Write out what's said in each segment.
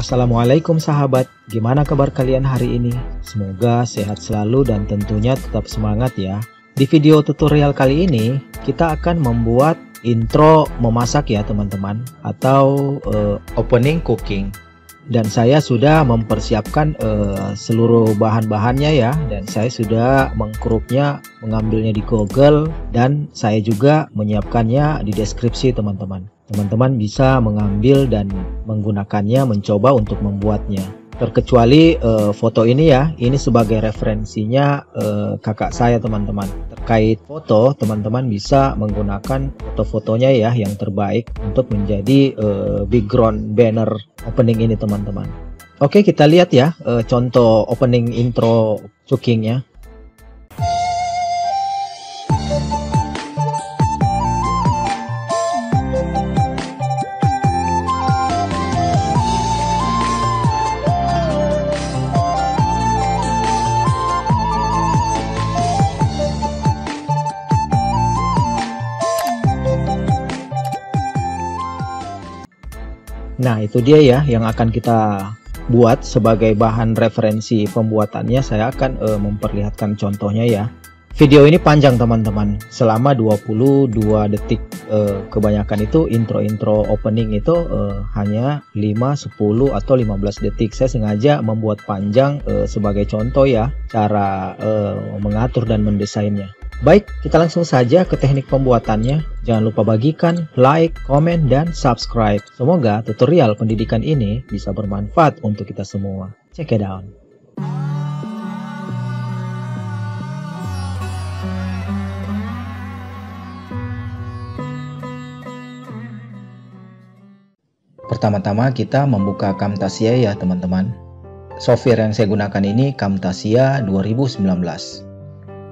Assalamualaikum sahabat, gimana kabar kalian hari ini? Semoga sehat selalu dan tentunya tetap semangat ya. Di video tutorial kali ini, kita akan membuat intro memasak ya teman-teman, atau opening cooking. Dan saya sudah mempersiapkan seluruh bahan-bahannya ya, dan saya sudah mengcropnya, mengambilnya di Google, dan saya juga menyiapkannya di deskripsi teman-teman. Teman-teman bisa mengambil dan menggunakannya, mencoba untuk membuatnya. Terkecuali foto ini ya, ini sebagai referensinya kakak saya teman-teman. Terkait foto, teman-teman bisa menggunakan foto-fotonya ya yang terbaik untuk menjadi background banner opening ini teman-teman. Oke, kita lihat ya contoh opening intro cookingnya. Nah, itu dia ya yang akan kita buat sebagai bahan referensi pembuatannya. Saya akan memperlihatkan contohnya ya. Video ini panjang teman-teman, selama 22 detik. Kebanyakan itu intro opening itu hanya 5, 10 atau 15 detik. Saya sengaja membuat panjang sebagai contoh ya cara mengatur dan mendesainnya. Baik, kita langsung saja ke teknik pembuatannya. Jangan lupa bagikan, like, komen, dan subscribe. Semoga tutorial pendidikan ini bisa bermanfaat untuk kita semua. Check it out. Pertama-tama kita membuka Camtasia ya teman-teman. Software yang saya gunakan ini Camtasia 2019.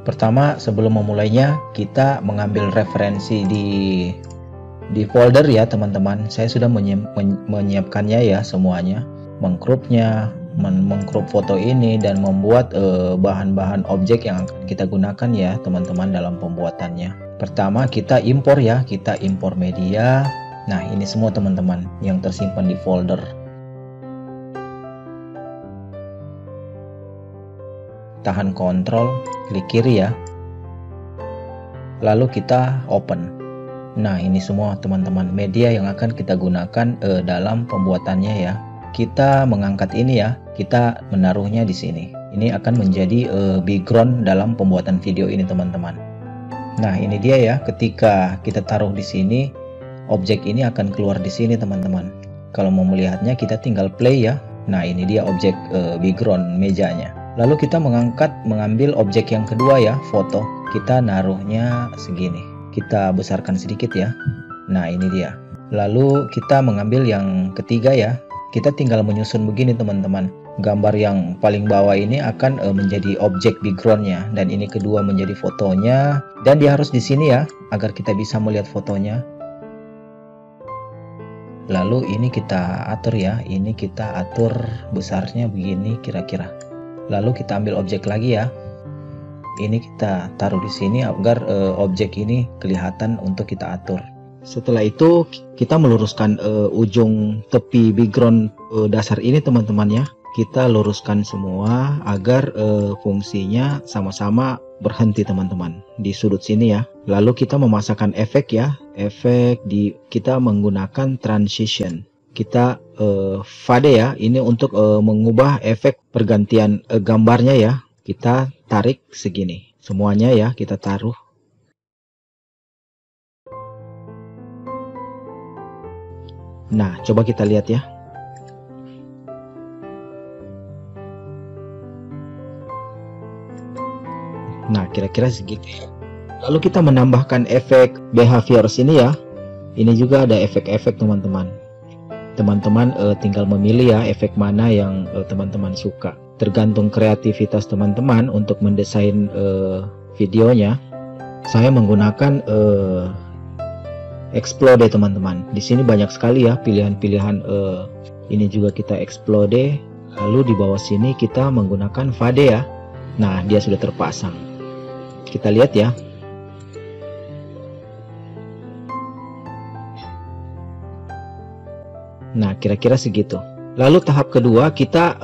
Pertama, sebelum memulainya, kita mengambil referensi di folder ya teman-teman. Saya sudah menyiapkannya ya semuanya, mengcropnya, mengcrop foto ini, dan membuat bahan-bahan objek yang akan kita gunakan ya teman-teman dalam pembuatannya. Pertama, kita impor ya, kita impor media. Nah, ini semua teman-teman yang tersimpan di folder. Tahan kontrol, klik kiri ya, lalu kita open. Nah, ini semua teman-teman media yang akan kita gunakan dalam pembuatannya ya. Kita mengangkat ini ya, kita menaruhnya di sini. Ini akan menjadi background dalam pembuatan video ini teman-teman. Nah, ini dia ya, ketika kita taruh di sini, objek ini akan keluar di sini teman-teman. Kalau mau melihatnya kita tinggal play ya. Nah, ini dia objek background mejanya. Lalu kita mengambil objek yang kedua ya, foto. Kita naruhnya segini. Kita besarkan sedikit ya. Nah, ini dia. Lalu kita mengambil yang ketiga ya. Kita tinggal menyusun begini teman-teman. Gambar yang paling bawah ini akan menjadi objek backgroundnya, dan ini kedua menjadi fotonya. Dan dia harus di sini ya, agar kita bisa melihat fotonya. Lalu ini kita atur ya. Ini kita atur besarnya begini kira-kira. Lalu kita ambil objek lagi ya. Ini kita taruh di sini agar objek ini kelihatan untuk kita atur. Setelah itu kita meluruskan ujung tepi background dasar ini teman-teman ya. Kita luruskan semua agar fungsinya sama-sama berhenti teman-teman di sudut sini ya. Lalu kita memasakkan efek ya. Kita menggunakan transition. Kita fade ya, ini untuk mengubah efek pergantian gambarnya ya. Kita tarik segini semuanya ya, kita taruh. Nah, coba kita lihat ya. Nah, kira-kira segitu ya. Lalu kita menambahkan efek behavior sini ya. Ini juga ada efek-efek teman-teman. Teman-teman tinggal memilih ya efek mana yang teman-teman suka. Tergantung kreativitas teman-teman untuk mendesain videonya. Saya menggunakan explode teman-teman. Di sini banyak sekali ya pilihan-pilihan. Ini juga kita explode. Lalu di bawah sini kita menggunakan fade ya. Nah, dia sudah terpasang. Kita lihat ya. Nah, kira-kira segitu. Lalu tahap kedua kita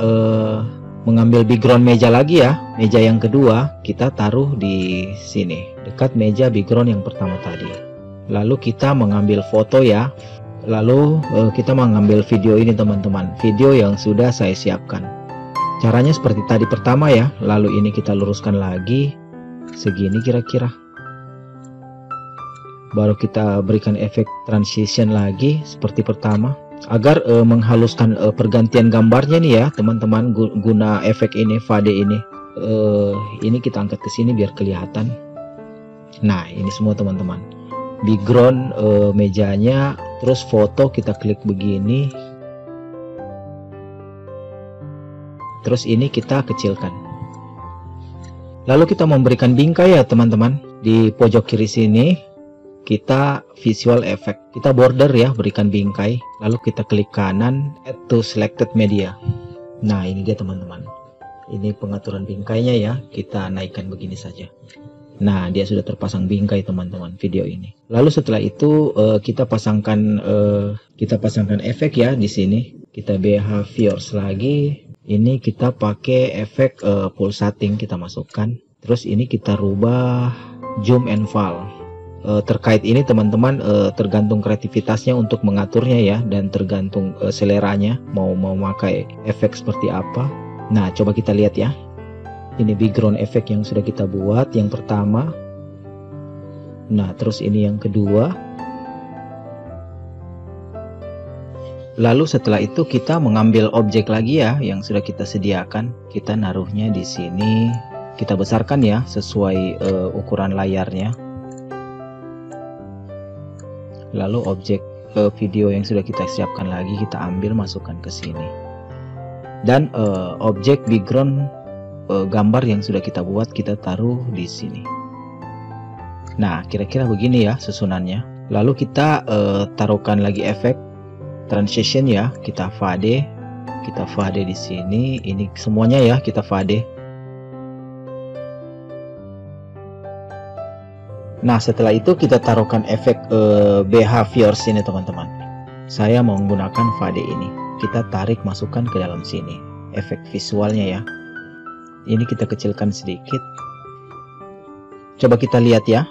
mengambil background meja lagi ya. Meja yang kedua kita taruh di sini, dekat meja background yang pertama tadi. Lalu kita mengambil foto ya. Lalu kita mengambil video ini teman-teman, video yang sudah saya siapkan. Caranya seperti tadi pertama ya. Lalu ini kita luruskan lagi segini kira-kira. Baru kita berikan efek transition lagi seperti pertama, agar menghaluskan pergantian gambarnya nih ya teman-teman, guna efek ini fade ini. Ini kita angkat ke sini biar kelihatan. Nah ini semua teman-teman, background mejanya, terus foto kita klik begini, terus ini kita kecilkan. Lalu kita memberikan bingkai ya teman-teman, di pojok kiri sini kita visual effect, kita border ya, berikan bingkai, lalu kita klik kanan add to selected media. Nah ini dia teman-teman, ini pengaturan bingkainya ya, kita naikkan begini saja. Nah dia sudah terpasang bingkai teman-teman video ini. Lalu setelah itu kita pasangkan efek ya di sini. Kita behaviors lagi, ini kita pakai efek pulsating kita masukkan. Terus ini kita rubah zoom and fall. Terkait ini teman-teman tergantung kreativitasnya untuk mengaturnya ya, dan tergantung seleranya mau memakai efek seperti apa. Nah coba kita lihat ya, ini background efek yang sudah kita buat yang pertama. Nah terus ini yang kedua. Lalu setelah itu kita mengambil objek lagi ya yang sudah kita sediakan, kita naruhnya di sini, kita besarkan ya sesuai ukuran layarnya. Lalu objek video yang sudah kita siapkan lagi kita ambil, masukkan ke sini. Dan objek background gambar yang sudah kita buat kita taruh di sini. Nah kira-kira begini ya susunannya. Lalu kita taruhkan lagi efek transition ya, kita fade di sini. Ini semuanya ya kita fade. Nah setelah itu kita taruhkan efek behaviors ini teman-teman. Saya mau menggunakan fade ini, kita tarik masukkan ke dalam sini efek visualnya ya. Ini kita kecilkan sedikit, coba kita lihat ya.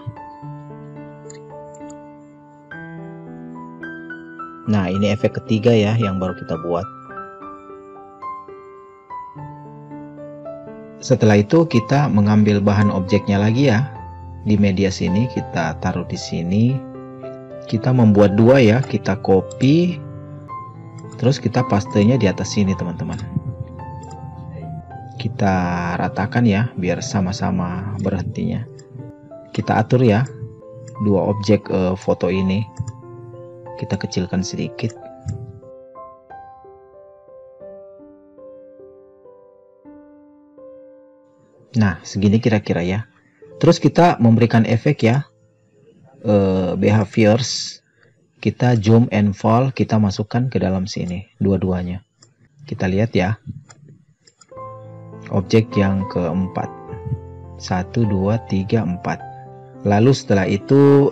Nah ini efek ketiga ya yang baru kita buat. Setelah itu kita mengambil bahan objeknya lagi ya. Di media sini kita taruh di sini, kita membuat dua ya, kita copy, terus kita pastenya di atas sini teman-teman. Kita ratakan ya biar sama-sama berhentinya. Kita atur ya dua objek foto ini, kita kecilkan sedikit. Nah segini kira-kira ya. Terus kita memberikan efek ya, behaviors, kita zoom and fall, kita masukkan ke dalam sini dua-duanya. Kita lihat ya, objek yang keempat, 1, 2, 3, 4. Lalu setelah itu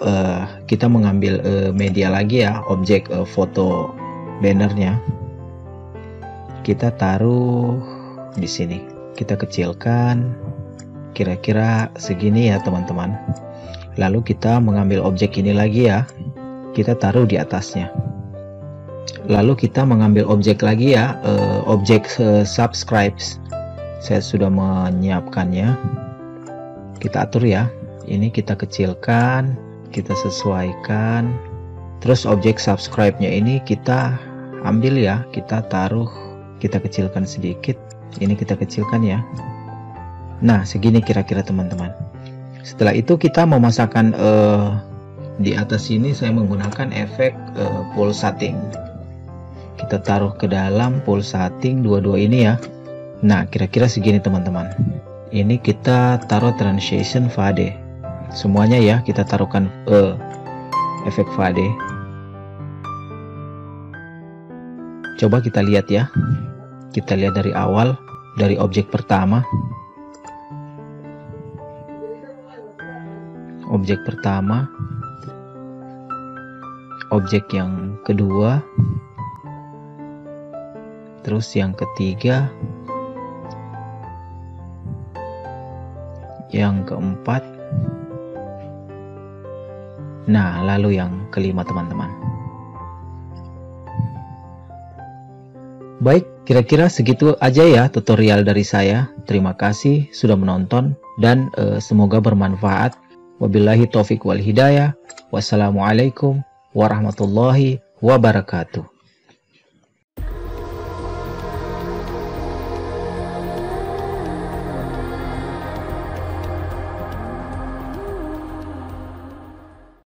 kita mengambil media lagi ya, objek foto bannernya, kita taruh di sini, kita kecilkan. Kira-kira segini ya teman-teman. Lalu kita mengambil objek ini lagi ya, kita taruh di atasnya. Lalu kita mengambil objek lagi ya, objek subscribes. Saya sudah menyiapkannya. Kita atur ya. Ini kita kecilkan, kita sesuaikan. Terus objek subscribe-nya ini kita ambil ya, kita taruh, kita kecilkan sedikit. Ini kita kecilkan ya. Nah segini kira-kira teman-teman. Setelah itu kita memasangkan di atas sini saya menggunakan efek pulsating. Kita taruh ke dalam pulsating dua-dua ini ya. Nah kira-kira segini teman-teman. Ini kita taruh transition fade. Semuanya ya kita taruhkan efek fade. Coba kita lihat ya. Kita lihat dari awal, dari objek pertama. Objek pertama, objek yang kedua, Terus yang ketiga, yang keempat, nah lalu yang kelima teman-teman. Baik, kira-kira segitu aja ya tutorial dari saya. Terima kasih sudah menonton dan semoga bermanfaat. Wabillahi taufik wal hidayah. Wassalamualaikum warahmatullahi wabarakatuh.